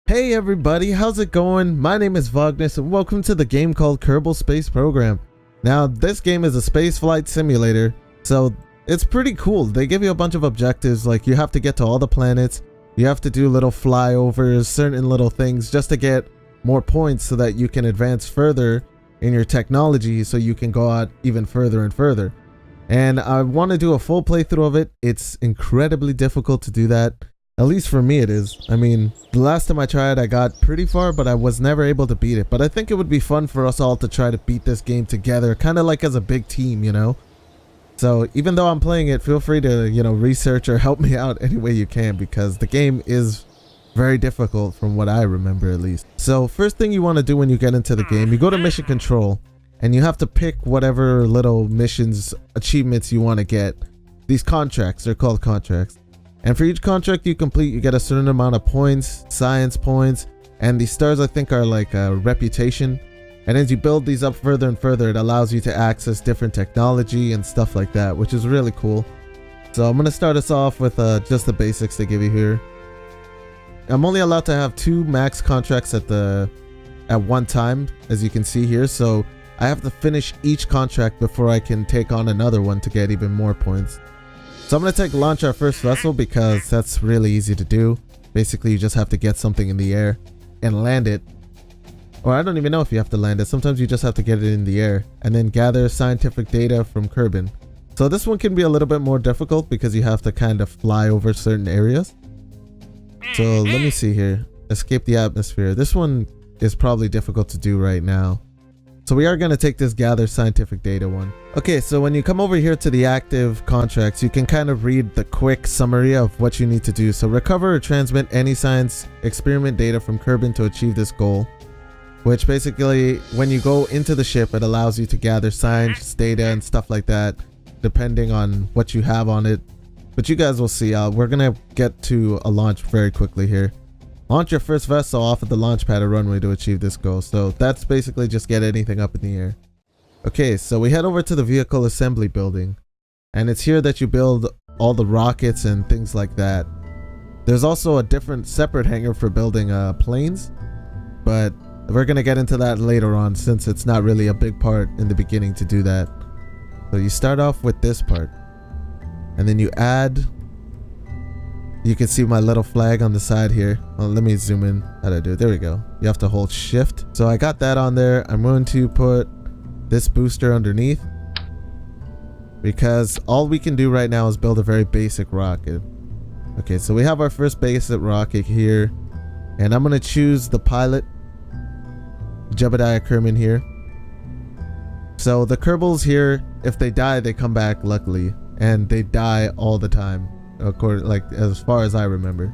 Hey everybody, how's it going? My name is Vognus and welcome to the game called Kerbal Space Program. Now, this game is a space flight simulator, so it's pretty cool. They give you a bunch of objectives, like you have to get to all the planets, you have to do little flyovers, certain little things just to get more points so that you can advance further in your technology so you can go out even further and further. And I want to do a full playthrough of it. It's incredibly difficult to do that. At least for me it is. I mean, the last time I tried I got pretty far, but I was never able to beat it. But I think it would be fun for us all to try to beat this game together, kind of like as a big team, you know? So even though I'm playing it, feel free to, research or help me out any way you can, because the game is very difficult from what I remember at least. So first thing you want to do when you get into the game, you go to mission control and you have to pick whatever little missions, achievements you want to get. These contracts, they're called contracts. And for each contract you complete, you get a certain amount of points, science points, and these stars I think are like a reputation. And as you build these up further and further, it allows you to access different technology and stuff like that, which is really cool. So I'm going to start us off with just the basics they give you here. I'm only allowed to have 2 max contracts at one time, as you can see here. So I have to finish each contract before I can take on another one to get even more points. So I'm going to launch our first vessel because that's really easy to do. Basically, you just have to get something in the air and land it. Or I don't even know if you have to land it. Sometimes you just have to get it in the air and then gather scientific data from Kerbal. So this one can be a little bit more difficult because you have to kind of fly over certain areas. So let me see here. Escape the atmosphere. This one is probably difficult to do right now. So we are going to take this gather scientific data one. Okay, so when you come over here to the active contracts, you can kind of read the quick summary of what you need to do. So recover or transmit any science experiment data from Kerbal to achieve this goal. Which basically, when you go into the ship, it allows you to gather science data and stuff like that, depending on what you have on it. But you guys will see, we're going to get to a launch very quickly here. Launch your first vessel off of the launch pad or runway to achieve this goal. So that's basically just get anything up in the air. Okay, so we head over to the vehicle assembly building. And it's here that you build all the rockets and things like that. There's also a different separate hangar for building planes. But we're going to get into that later on since it's not really a big part in the beginning to do that. So you start off with this part. And then you add... You can see my little flag on the side here. Well, let me zoom in. How do I do it? There we go. You have to hold shift. So I got that on there. I'm going to put this booster underneath because all we can do right now is build a very basic rocket. Okay, so we have our first basic rocket here, and I'm going to choose the pilot, Jebediah Kerman here. So the Kerbals here, if they die, they come back luckily, and they die all the time. According, like as far as I remember.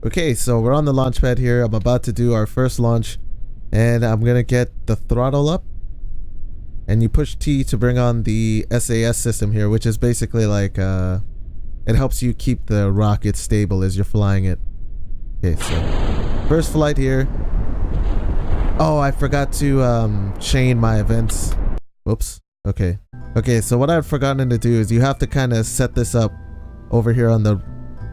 Okay, so we're on the launch pad here. I'm about to do our first launch, and I'm gonna get the throttle up, and you push T to bring on the SAS system here, which is basically like it helps you keep the rocket stable as you're flying it. Okay, so first flight here. Oh, I forgot to chain my events. Whoops. Okay, so what I've forgotten to do is you have to kind of set this up over here on the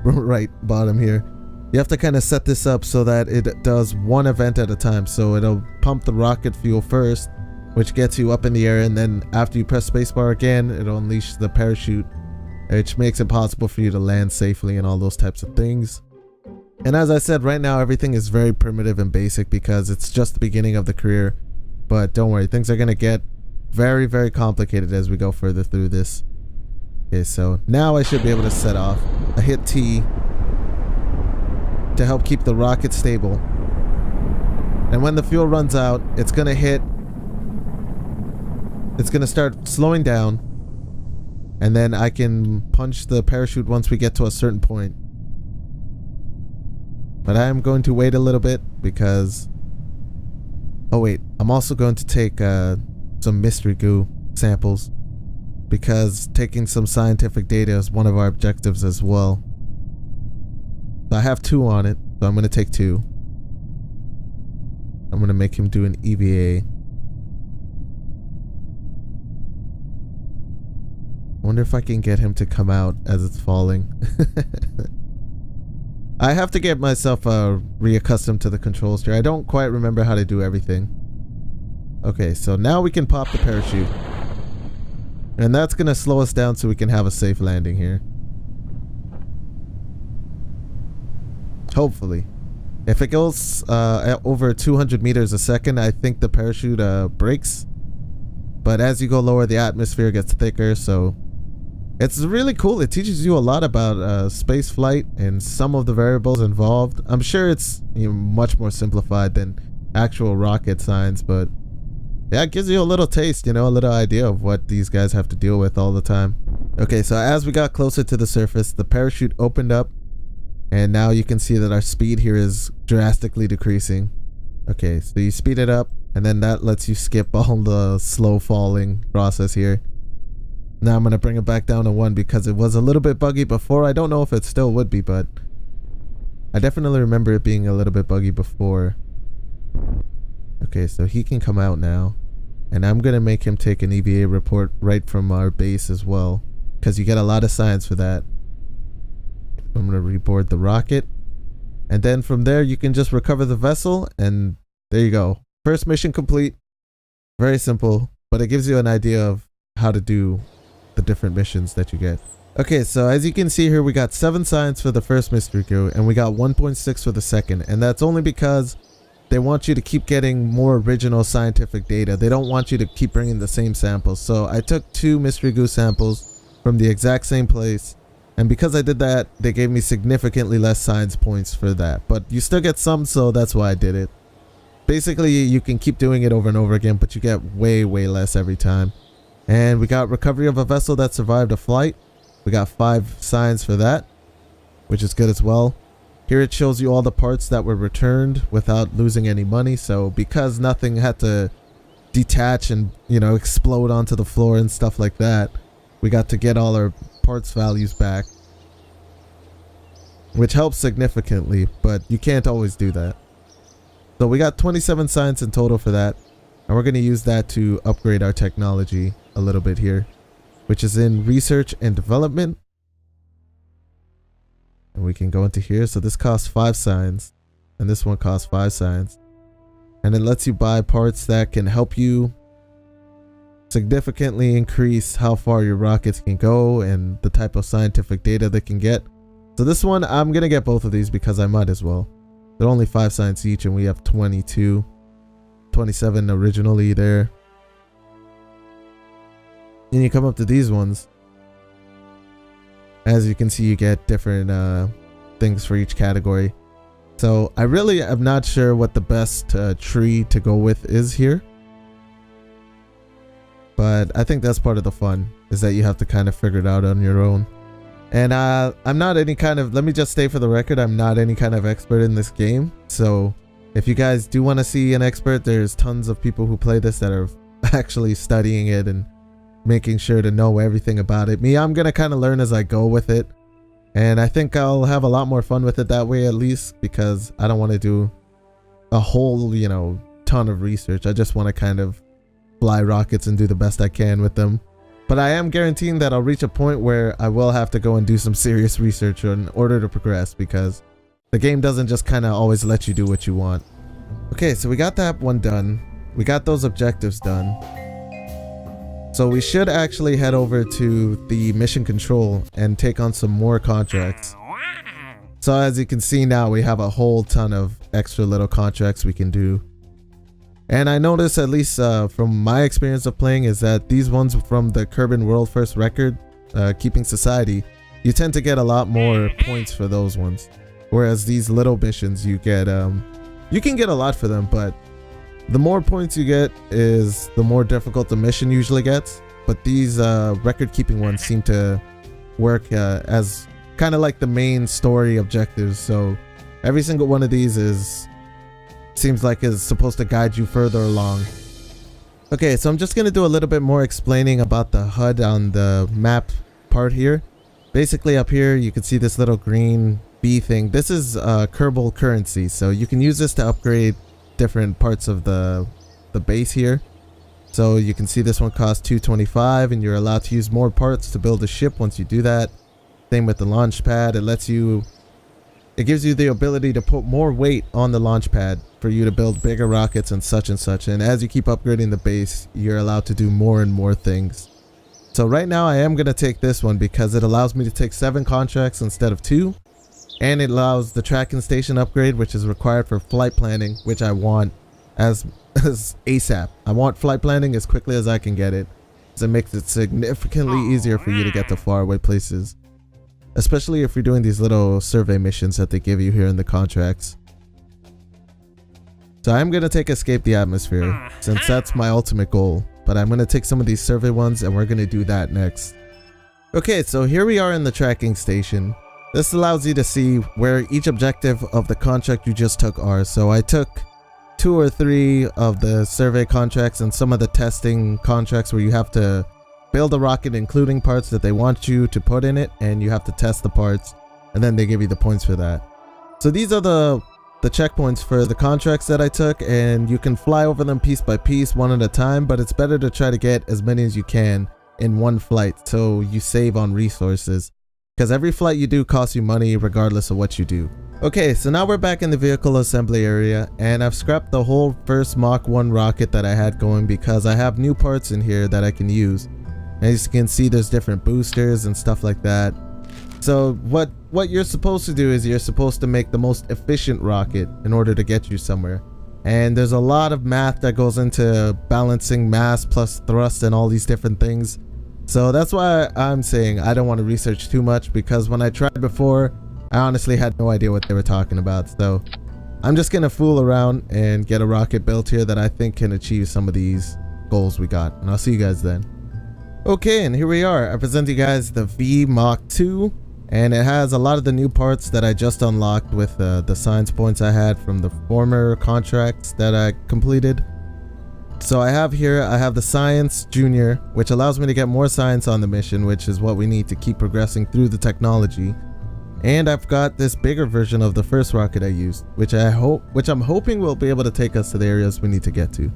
right bottom here. You have to kind of set this up so that it does one event at a time. So it'll pump the rocket fuel first, which gets you up in the air, and then after you press spacebar again, it'll unleash the parachute, which makes it possible for you to land safely and all those types of things. And as I said, right now everything is very primitive and basic because it's just the beginning of the career. But don't worry, things are going to get very, very complicated as we go further through this. Okay, so now I should be able to set off. I hit T to help keep the rocket stable. And when the fuel runs out, it's going to start slowing down. And then I can punch the parachute once we get to a certain point. But I am going to wait a little bit because... Oh wait, I'm also going to take some mystery goo samples, because taking some scientific data is one of our objectives as well. So I have 2 on it, so I'm going to take 2. I'm going to make him do an EVA. I wonder if I can get him to come out as it's falling. I have to get myself reaccustomed to the controls here. I don't quite remember how to do everything. Okay, so now we can pop the parachute. And that's going to slow us down so we can have a safe landing here. Hopefully. If it goes at over 200 meters a second, I think the parachute breaks. But as you go lower, the atmosphere gets thicker, so it's really cool. It teaches you a lot about space flight and some of the variables involved. I'm sure it's much more simplified than actual rocket science, but yeah, it gives you a little taste, a little idea of what these guys have to deal with all the time. Okay, so as we got closer to the surface, the parachute opened up, and now you can see that our speed here is drastically decreasing. Okay, so you speed it up, and then that lets you skip all the slow falling process here. Now I'm going to bring it back down to 1 because it was a little bit buggy before. I don't know if it still would be, but I definitely remember it being a little bit buggy before. Okay, so he can come out now. And I'm going to make him take an EVA report right from our base as well, because you get a lot of science for that. I'm going to reboard the rocket. And then from there, you can just recover the vessel, and there you go. First mission complete. Very simple, but it gives you an idea of how to do the different missions that you get. Okay, so as you can see here, we got 7 science for the first mystery crew, and we got 1.6 for the second, and that's only because they want you to keep getting more original scientific data. They don't want you to keep bringing the same samples. So I took 2 mystery goo samples from the exact same place, and because I did that, they gave me significantly less science points for that, but you still get some, so that's why I did it. Basically, you can keep doing it over and over again, but you get way less every time. And we got recovery of a vessel that survived a flight. We got 5 science for that, which is good as well. Here it shows you all the parts that were returned without losing any money. So because nothing had to detach and, explode onto the floor and stuff like that, we got to get all our parts values back, which helps significantly, but you can't always do that. So we got 27 science in total for that, and we're going to use that to upgrade our technology a little bit here, which is in research and development. And we can go into here. So this costs 5 science, and this one costs 5 science, and it lets you buy parts that can help you significantly increase how far your rockets can go and the type of scientific data they can get. So this one, I'm gonna get both of these because I might as well. They're only 5 science each, and we have 22, 27 originally there. And you come up to these ones. As you can see, you get different things for each category. So I really am not sure what the best tree to go with is here, but I think that's part of the fun, is that you have to kind of figure it out on your own. And I'm not any kind of, let me just stay for the record, I'm not any kind of expert in this game. So if you guys do want to see an expert, there's tons of people who play this that are actually studying it and making sure to know everything about it. Me, I'm gonna kind of learn as I go with it, and I think I'll have a lot more fun with it that way, at least, because I don't want to do a whole ton of research. I just want to kind of fly rockets and do the best I can with them. But I am guaranteeing that I'll reach a point where I will have to go and do some serious research in order to progress, because the game doesn't just kind of always let you do what you want. Okay, so we got that one done. We got those objectives done. So we should actually head over to the mission control and take on some more contracts. So as you can see now, we have a whole ton of extra little contracts we can do. And I noticed, at least from my experience of playing, is that these ones from the Kerbal World First Record Keeping Society, you tend to get a lot more points for those ones. Whereas these little missions, you get you can get a lot for them, but the more points you get is the more difficult the mission usually gets. But these record-keeping ones seem to work as kind of like the main story objectives. So every single one of these seems like is supposed to guide you further along. Okay, so I'm just going to do a little bit more explaining about the HUD on the map part here. Basically up here, you can see this little green B thing. This is Kerbal currency. So you can use this to upgrade different parts of the base here. So you can see this one costs 225, and you're allowed to use more parts to build a ship once you do that. Same with the launch pad. It lets you it gives you the ability to put more weight on the launch pad for you to build bigger rockets and such and such. And as you keep upgrading the base, you're allowed to do more and more things. So right now I am going to take this one because it allows me to take 7 contracts instead of 2. And it allows the tracking station upgrade, which is required for flight planning, which I want as ASAP. I want flight planning as quickly as I can get it, because it makes it significantly easier for you to get to faraway places. Especially if you're doing these little survey missions that they give you here in the contracts. So I'm going to take Escape the Atmosphere, since that's my ultimate goal. But I'm going to take some of these survey ones, and we're going to do that next. Okay, so here we are in the tracking station. This allows you to see where each objective of the contract you just took are. So I took 2 or 3 of the survey contracts and some of the testing contracts where you have to build a rocket including parts that they want you to put in it, and you have to test the parts, and then they give you the points for that. So these are the checkpoints for the contracts that I took, and you can fly over them piece by piece, one at a time, but it's better to try to get as many as you can in one flight so you save on resources, because every flight you do costs you money regardless of what you do. Okay, so now we're back in the vehicle assembly area, and I've scrapped the whole first Mach 1 rocket that I had going because I have new parts in here that I can use. As you can see, there's different boosters and stuff like that. So what you're supposed to do is you're supposed to make the most efficient rocket in order to get you somewhere. And there's a lot of math that goes into balancing mass plus thrust and all these different things. So that's why I'm saying I don't want to research too much, because when I tried before, I honestly had no idea what they were talking about. So I'm just gonna fool around and get a rocket built here that I think can achieve some of these goals we got. And I'll see you guys then. Okay, and here we are. I present you guys the V Mach 2. And it has a lot of the new parts that I just unlocked with the science points I had from the former contracts that I completed. So I have the Science Junior, which allows me to get more science on the mission, which is what we need to keep progressing through the technology. And I've got this bigger version of the first rocket I used, which I'm hoping will be able to take us to the areas we need to get to.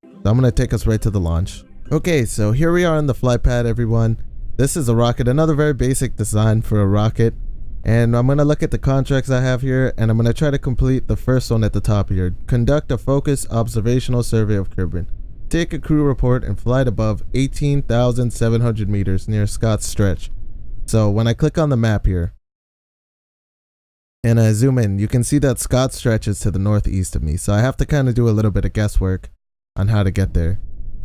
So I'm going to take us right to the launch. Okay, so here we are on the flight pad, everyone. This is a rocket, another very basic design for a rocket. And I'm going to look at the contracts I have here, and I'm going to try to complete the first one at the top here. Conduct a focused observational survey of Kerbal. Take a crew report and flight above 18,700 meters near Scott's Stretch. So when I click on the map here, and I zoom in, you can see that Scott's Stretch is to the northeast of me. So I have to kind of do a little bit of guesswork on how to get there.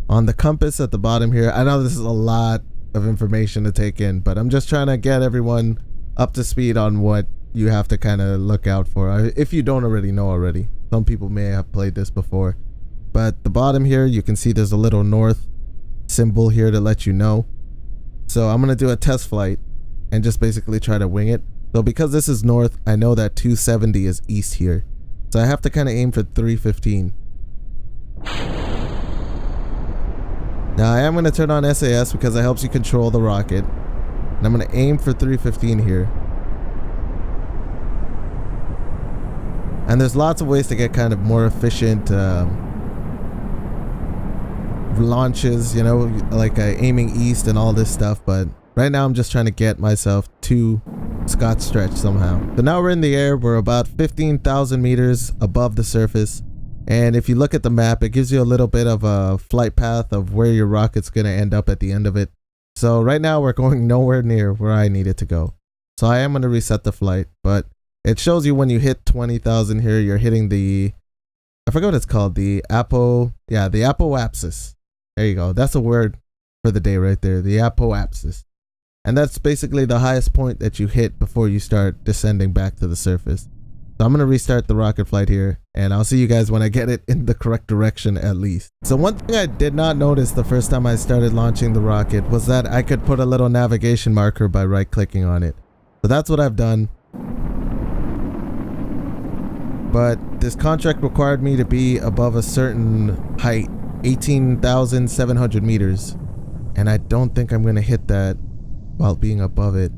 On the compass at the bottom here, I know this is a lot of information to take in, but I'm just trying to get everyone up to speed on what you have to kind of look out for if you don't already know already. Some people may have played this before, but the bottom here you can see there's a little north symbol here to let you know. So I'm gonna do a test flight and just basically try to wing it. So because this is north, I know that 270 is east here, so I have to kind of aim for 315. Now I am going to turn on SAS because it helps you control the rocket. And I'm going to aim for 315 here. And there's lots of ways to get kind of more efficient launches, you know, like aiming east and all this stuff. But right now I'm just trying to get myself to Scott's Stretch somehow. So now we're in the air. We're about 15,000 meters above the surface. And if you look at the map, it gives you a little bit of a flight path of where your rocket's going to end up at the end of it. So right now we're going nowhere near where I need it to go. So I am going to reset the flight, but it shows you when you hit 20,000 here, you're hitting the, I forgot what it's called, the apoapsis. There you go. That's a word for the day right there, the apoapsis. And that's basically the highest point that you hit before you start descending back to the surface. So I'm going to restart the rocket flight here, and I'll see you guys when I get it in the correct direction at least. So one thing I did not notice the first time I started launching the rocket was that I could put a little navigation marker by right clicking on it. So that's what I've done. But this contract required me to be above a certain height, 18,700 meters. And I don't think I'm going to hit that while being above it.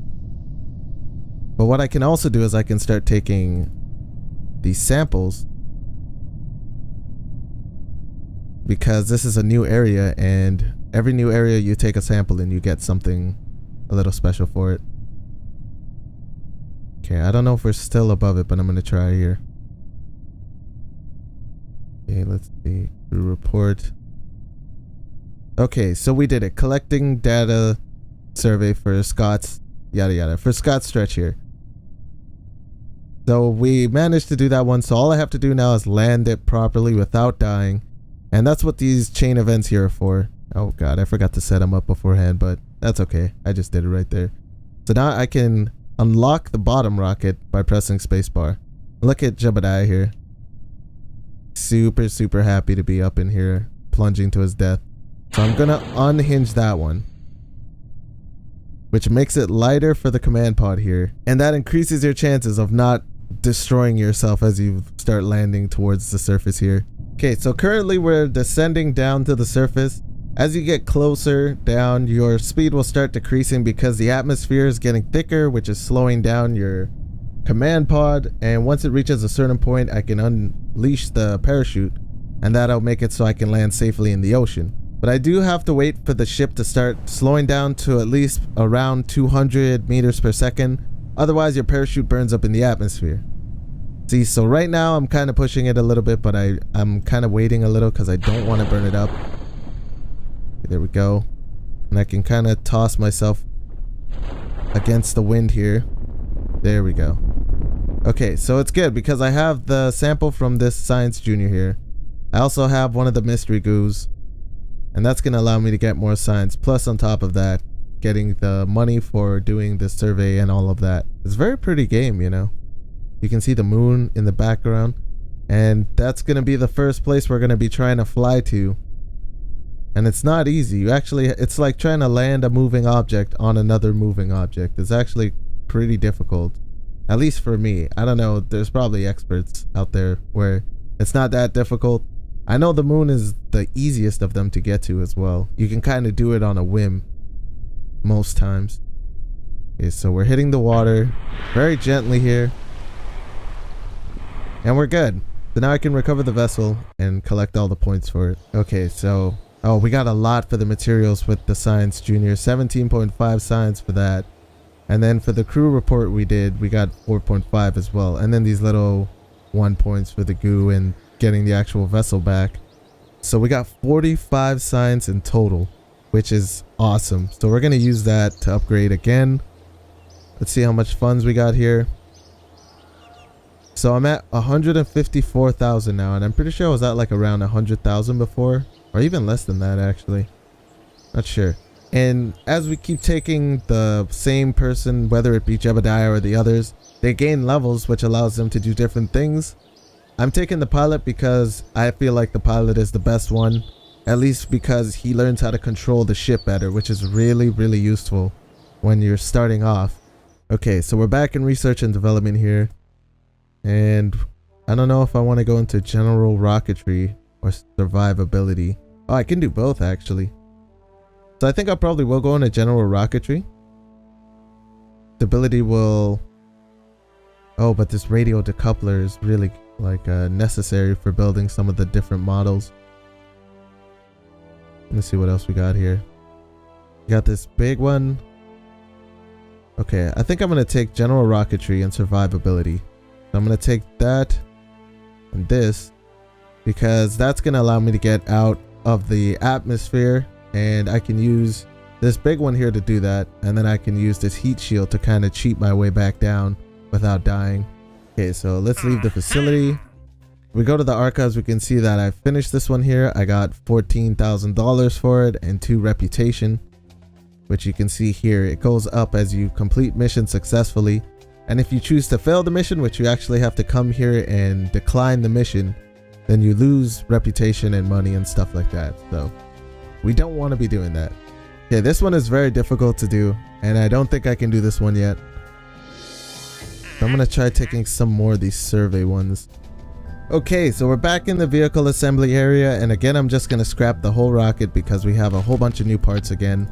But what I can also do is I can start taking these samples, because this is a new area, and every new area you take a sample and you get something a little special for it. Okay, I don't know if we're still above it, but I'm gonna try here. Okay, let's see. Crew report. Okay, so we did it. Collecting data survey for Scott's yada yada. For Scott's stretch here. So we managed to do that one, so all I have to do now is land it properly without dying. And that's what these chain events here are for. Oh god, I forgot to set them up beforehand, but that's okay. I just did it right there. So now I can unlock the bottom rocket by pressing spacebar. Look at Jebediah here. Super happy to be up in here, plunging to his death. So I'm gonna unhinge that one, which makes it lighter for the command pod here. And that increases your chances of not destroying yourself as you start landing towards the surface here. Okay, so currently we're descending down to the surface. As you get closer down, your speed will start decreasing because the atmosphere is getting thicker, which is slowing down your command pod. And once it reaches a certain point, I can unleash the parachute, and that'll make it so I can land safely in the ocean. But I do have to wait for the ship to start slowing down to at least around 200 meters per second. Otherwise, your parachute burns up in the atmosphere. See, so right now I'm kind of pushing it a little bit, but I'm kind of waiting a little because I don't want to burn it up. Okay, there we go. And I can kind of toss myself against the wind here. There we go. Okay, so it's good because I have the sample from this Science Junior here. I also have one of the mystery goos. And that's going to allow me to get more science. Plus, on top of that, getting the money for doing the survey and all of that. It's a very pretty game, you know. You can see the moon in the background. And that's going to be the first place we're going to be trying to fly to. And it's not easy. It's like trying to land a moving object on another moving object. It's actually pretty difficult. At least for me. I don't know. There's probably experts out there where it's not that difficult. I know the moon is the easiest of them to get to as well. You can kind of do it on a whim most times. Okay, so we're hitting the water very gently here. And we're good. So now I can recover the vessel and collect all the points for it. Okay, so... oh, we got a lot for the materials with the Science Junior. 17.5 science for that. And then for the crew report we got 4.5 as well. And then these little 1 points for the goo and getting the actual vessel back. So we got 45 science in total, which is awesome. So we're going to use that to upgrade again. Let's see how much funds we got here. So I'm at 154,000 now, and I'm pretty sure I was at like around 100,000 before, or even less than that actually. Not sure. And as we keep taking the same person, whether it be Jebediah or the others, they gain levels, which allows them to do different things. I'm taking the pilot because I feel like the pilot is the best one, at least because he learns how to control the ship better, which is really useful when you're starting off. Okay, so we're back in research and development here, and I don't know if I want to go into general rocketry or survivability. Oh, I can do both actually. So I think I probably will go into general rocketry. Stability will... oh, but this radio decoupler is really like necessary for building some of the different models. Let's see what else we got here. We got this big one. Okay, I think I'm going to take general rocketry and survivability. So I'm going to take that and this because that's going to allow me to get out of the atmosphere, and I can use this big one here to do that, and then I can use this heat shield to kind of cheat my way back down without dying. Okay, so let's leave the facility. We go to the archives, we can see that I finished this one here. I got $14,000 for it and 2 reputation, which you can see here. It goes up as you complete missions successfully. And if you choose to fail the mission, which you actually have to come here and decline the mission, then you lose reputation and money and stuff like that. So we don't want to be doing that. Okay, this one is very difficult to do, and I don't think I can do this one yet. So I'm going to try taking some more of these survey ones. Okay, so we're back in the vehicle assembly area, and again I'm just going to scrap the whole rocket because we have a whole bunch of new parts again.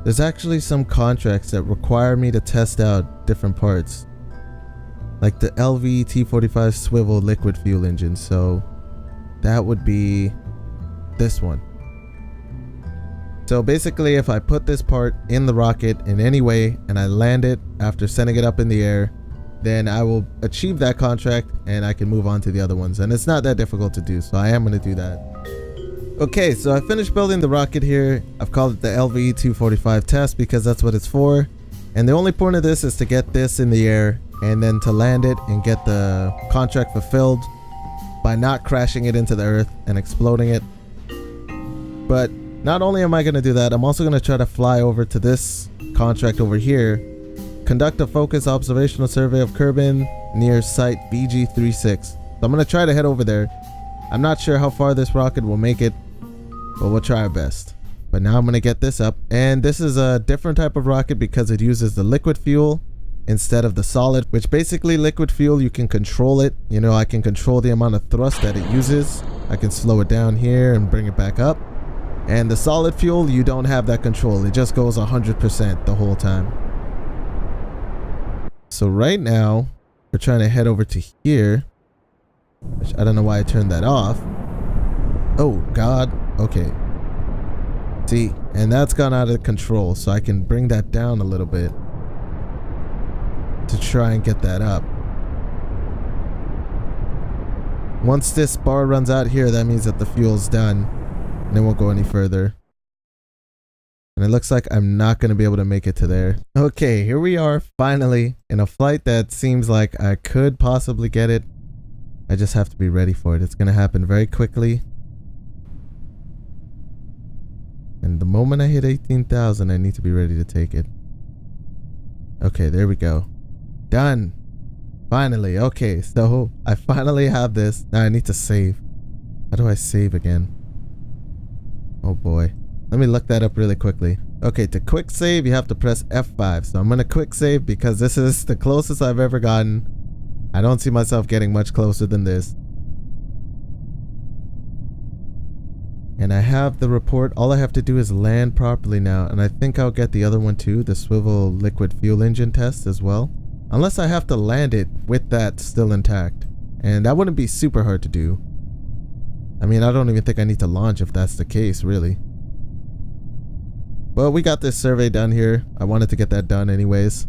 There's actually some contracts that require me to test out different parts, like the LV T45 swivel liquid fuel engine, so that would be this one. So basically, if I put this part in the rocket in any way and I land it after sending it up in the air, then I will achieve that contract and I can move on to the other ones. And it's not that difficult to do, so I am going to do that. Okay, so I finished building the rocket here. I've called it the LVE-245 test because that's what it's for. And the only point of this is to get this in the air and then to land it and get the contract fulfilled by not crashing it into the earth and exploding it. But not only am I going to do that, I'm also going to try to fly over to this contract over here, conduct a focus observational survey of Kerbal near site VG36. So I'm going to try to head over there. I'm not sure how far this rocket will make it, but we'll try our best. But now I'm going to get this up, and this is a different type of rocket because it uses the liquid fuel instead of the solid, which basically liquid fuel, you can control it. You know, I can control the amount of thrust that it uses. I can slow it down here and bring it back up. And the solid fuel, you don't have that control. It just goes 100% the whole time. So right now, we're trying to head over to here, which I don't know why I turned that off. Oh, God. Okay. See, and that's gone out of control, so I can bring that down a little bit to try and get that up. Once this bar runs out here, that means that the fuel's done, and it won't go any further. And it looks like I'm not going to be able to make it to there. Okay, here we are, finally, in a flight that seems like I could possibly get it. I just have to be ready for it. It's going to happen very quickly. And the moment I hit 18,000, I need to be ready to take it. Okay, there we go. Done. Finally. Okay, so I finally have this. Now I need to save. How do I save again? Oh boy. Let me look that up really quickly. Okay, to quick save, you have to press F5. So I'm going to quick save because this is the closest I've ever gotten. I don't see myself getting much closer than this. And I have the report. All I have to do is land properly now. And I think I'll get the other one too, the swivel liquid fuel engine test as well. Unless I have to land it with that still intact. And that wouldn't be super hard to do. I mean, I don't even think I need to launch if that's the case, really. Well, we got this survey done here. I wanted to get that done anyways.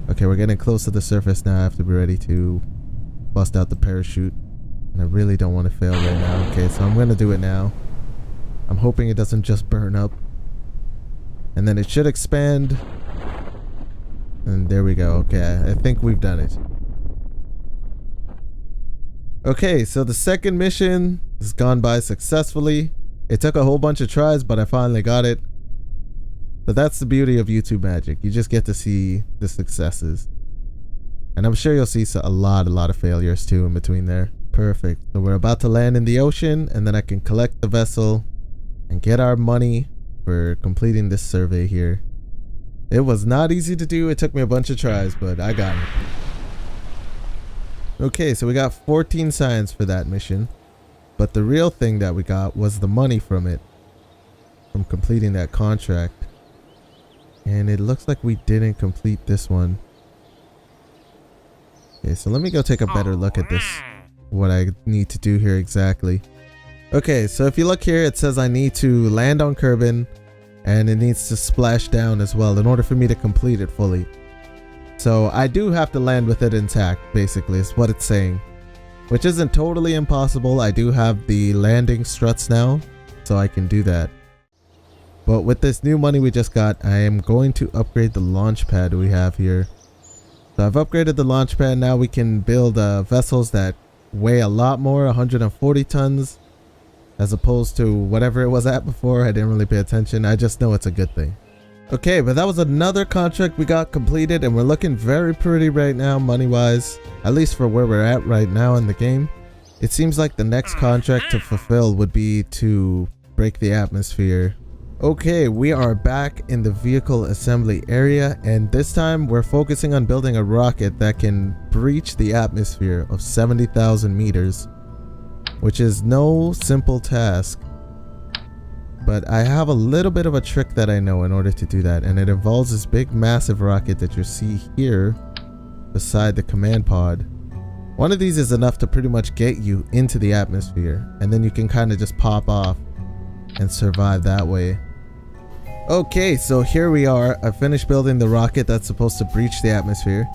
Okay, we're getting close to the surface now. I have to be ready to bust out the parachute. And I really don't want to fail right now. Okay, so I'm going to do it now. I'm hoping it doesn't just burn up. And then it should expand. And there we go. Okay, I think we've done it. Okay, so the second mission has gone by successfully. It took a whole bunch of tries, but I finally got it. But that's the beauty of YouTube magic. You just get to see the successes. And I'm sure you'll see a lot of failures too in between there. Perfect. So we're about to land in the ocean, and then I can collect the vessel and get our money for completing this survey here. It was not easy to do. It took me a bunch of tries, but I got it. Okay, so we got 14 signs for that mission. But the real thing that we got was the money from it. From completing that contract. And it looks like we didn't complete this one. Okay, so let me go take a better look at this. What I need to do here exactly. Okay, so if you look here, it says I need to land on Kerbal, and it needs to splash down as well in order for me to complete it fully. So I do have to land with it intact, basically, is what it's saying. Which isn't totally impossible. I do have the landing struts now, so I can do that. But with this new money we just got, I am going to upgrade the launch pad we have here. So I've upgraded the launch pad. Now we can build vessels that weigh a lot more, 140 tons. As opposed to whatever it was at before. I didn't really pay attention. I just know it's a good thing. Okay, but that was another contract we got completed, and we're looking very pretty right now money wise, at least for where we're at right now in the game. It seems like the next contract to fulfill would be to break the atmosphere. Okay, we are back in the vehicle assembly area, and this time we're focusing on building a rocket that can breach the atmosphere of 70,000 meters. Which is no simple task, but I have a little bit of a trick that I know in order to do that, and it involves this big massive rocket that you see here beside the command pod. One of these is enough to pretty much get you into the atmosphere, and then you can kind of just pop off and survive that way. Okay, so here we are. I finished building the rocket that's supposed to breach the atmosphere.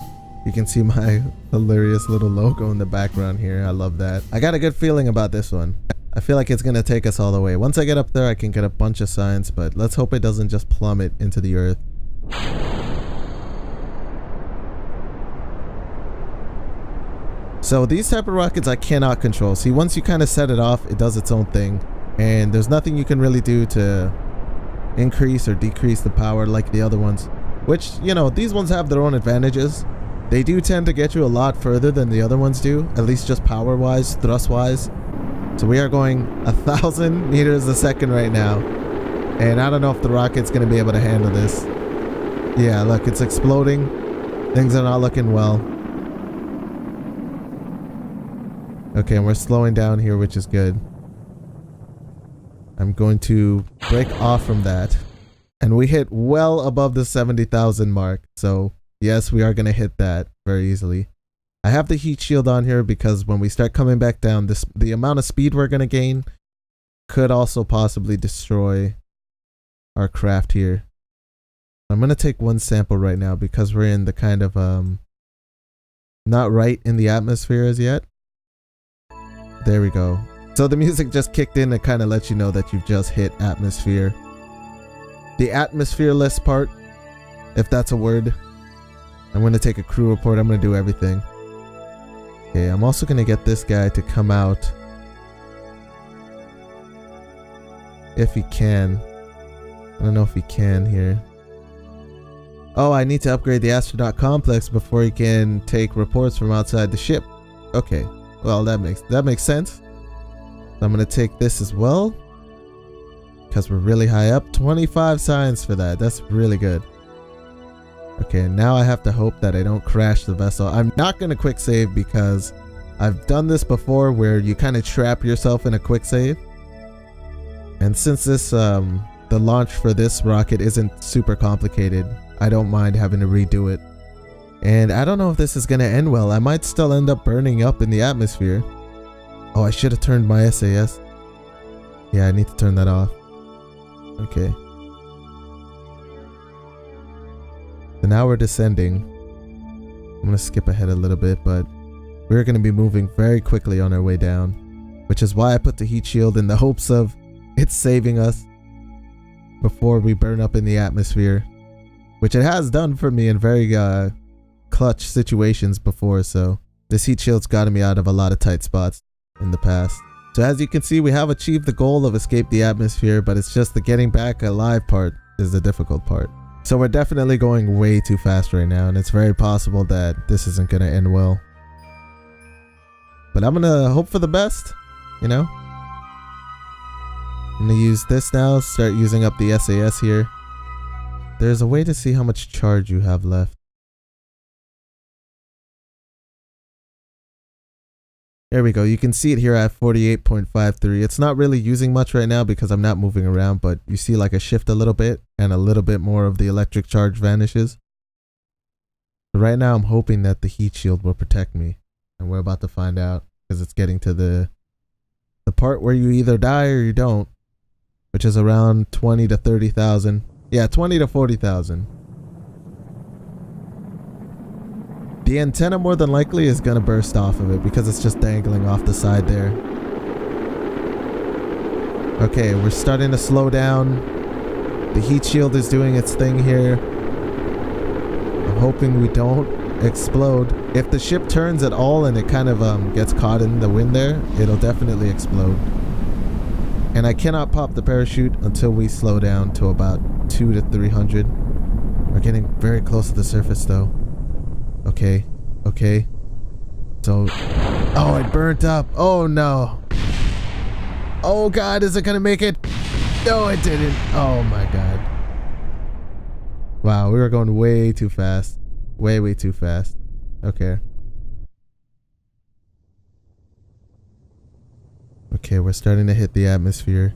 You can see my hilarious little logo in the background here. I love that. I got a good feeling about this one. I feel like it's gonna take us all the way. Once I get up there, I can get a bunch of science, but let's hope it doesn't just plummet into the earth. So these type of rockets I cannot control. See, once you kind of set it off, it does its own thing. And there's nothing you can really do to increase or decrease the power like the other ones. Which, you know, these ones have their own advantages. They do tend to get you a lot further than the other ones do. At least just power-wise, thrust-wise. So we are going 1,000 meters a second right now. And I don't know if the rocket's going to be able to handle this. Yeah, look, it's exploding. Things are not looking well. Okay, and we're slowing down here, which is good. I'm going to break off from that. And we hit well above the 70,000 mark. So, yes, we are going to hit that very easily. I have the heat shield on here because when we start coming back down, the amount of speed we're going to gain could also possibly destroy our craft here. I'm going to take one sample right now because we're in the kind of, not right in the atmosphere as yet. There we go. So the music just kicked in to kind of let you know that you've just hit atmosphere. The atmosphereless part, if that's a word. I'm going to take a crew report. I'm going to do everything. Okay, I'm also going to get this guy to come out. If he can. I don't know if he can here. Oh, I need to upgrade the astronaut complex before he can take reports from outside the ship. Okay. Well, that makes sense. I'm gonna take this as well because we're really high up. 25 science for that. That's really good. Okay, now I have to hope that I don't crash the vessel. I'm not gonna quick save because I've done this before where you kind of trap yourself in a quick save. And since this the launch for this rocket isn't super complicated, I don't mind having to redo it. And I don't know if this is going to end well. I might still end up burning up in the atmosphere. Oh, I should have turned my SAS. Yeah, I need to turn that off. Okay. So now we're descending. I'm going to skip ahead a little bit, but we're going to be moving very quickly on our way down. Which is why I put the heat shield in the hopes of it saving us before we burn up in the atmosphere. Which it has done for me in very clutch situations before, so this heat shield's gotten me out of a lot of tight spots in the past. So as you can see, we have achieved the goal of escape the atmosphere, but it's just the getting back alive part is the difficult part. So we're definitely going way too fast right now, and it's very possible that this isn't going to end well. But I'm going to hope for the best, you know? I'm going to use this now, start using up the SAS here. There's a way to see how much charge you have left. There we go. You can see it here at 48.53. It's not really using much right now because I'm not moving around, but you see like a shift a little bit and a little bit more of the electric charge vanishes. But right now I'm hoping that the heat shield will protect me, and we're about to find out because it's getting to the part where you either die or you don't, which is around 20 to 30,000. Yeah, 20 to 40,000. The antenna more than likely is going to burst off of it because it's just dangling off the side there. Okay, we're starting to slow down. The heat shield is doing its thing here. I'm hoping we don't explode. If the ship turns at all and it kind of gets caught in the wind there, it'll definitely explode. And I cannot pop the parachute until we slow down to about 200 to 300. We're getting very close to the surface though. Okay, okay. So, oh, it burnt up. Oh no. Oh god, is it gonna make it? No, it didn't. Oh my god. Wow, we were going way too fast. Way too fast. Okay. Okay, we're starting to hit the atmosphere.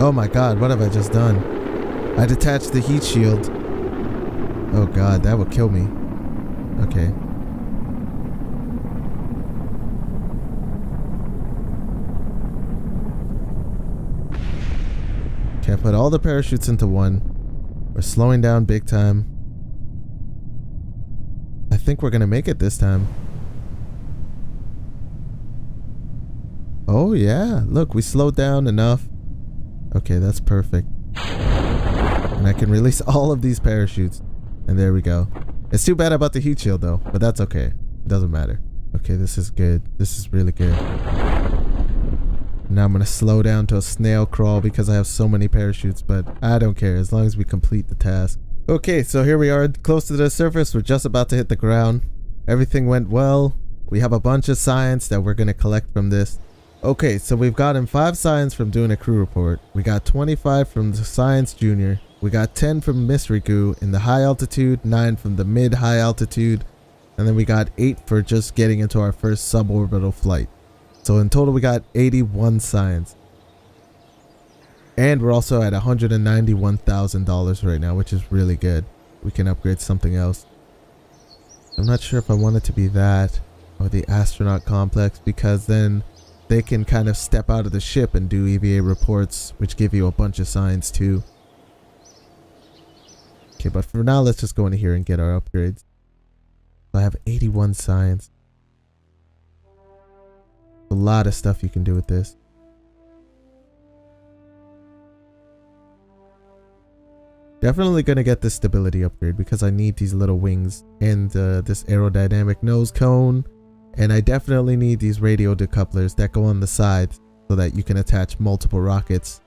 Oh my god, what have I just done? I detached the heat shield. Oh god, that would kill me. Okay. Okay, I put all the parachutes into one. We're slowing down big time. I think we're gonna make it this time. Oh yeah, look, we slowed down enough. Okay, that's perfect. And I can release all of these parachutes. And there we go. It's too bad about the heat shield though, but that's okay. It doesn't matter. Okay, this is good. This is really good. Now I'm gonna slow down to a snail crawl because I have so many parachutes, but I don't care as long as we complete the task. Okay, so here we are close to the surface. We're just about to hit the ground. Everything went well. We have a bunch of science that we're gonna collect from this. Okay, so we've gotten 5 science from doing a crew report. We got 25 from the science junior. We got 10 from mystery goo in the high altitude, 9 from the mid high altitude, and then we got 8 for just getting into our first suborbital flight. So in total we got 81 science. And we're also at $191,000 right now, which is really good. We can upgrade something else. I'm not sure if I want it to be that or the astronaut complex, because then they can kind of step out of the ship and do EVA reports, which give you a bunch of science too. Okay, but for now, let's just go in here and get our upgrades. I have 81 science. A lot of stuff you can do with this. Definitely gonna get this stability upgrade because I need these little wings and this aerodynamic nose cone. And I definitely need these radio decouplers that go on the sides so that you can attach multiple rockets.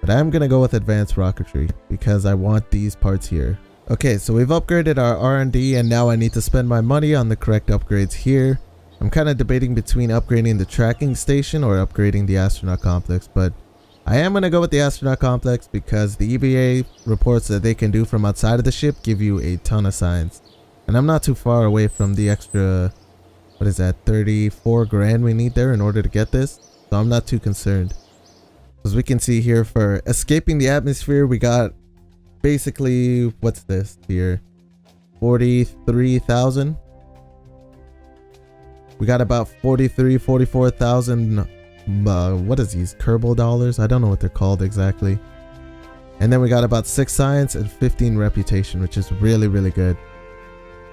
But I'm gonna go with advanced rocketry because I want these parts here. Okay, so we've upgraded our R&D and now I need to spend my money on the correct upgrades here. I'm kind of debating between upgrading the tracking station or upgrading the astronaut complex, but I am gonna go with the astronaut complex because the EVA reports that they can do from outside of the ship give you a ton of science. And I'm not too far away from the extra, what is that, 34 grand we need there in order to get this, so I'm not too concerned. As we can see here, for escaping the atmosphere, we got basically, what's this here, 43,000. We got about 44,000 what is these, Kerbal dollars? I don't know what they're called exactly. And then we got about 6 science and 15 reputation, which is really, really good.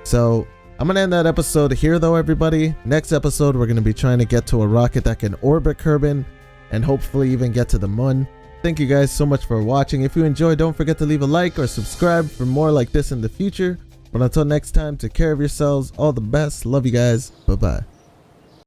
So I'm gonna end that episode here though, everybody. Next episode, we're gonna be trying to get to a rocket that can orbit Kerbal and hopefully even get to the moon. Thank you guys so much for watching. If you enjoyed, don't forget to leave a like or subscribe for more like this in the future. But until next time, take care of yourselves. All the best. Love you guys. Bye-bye.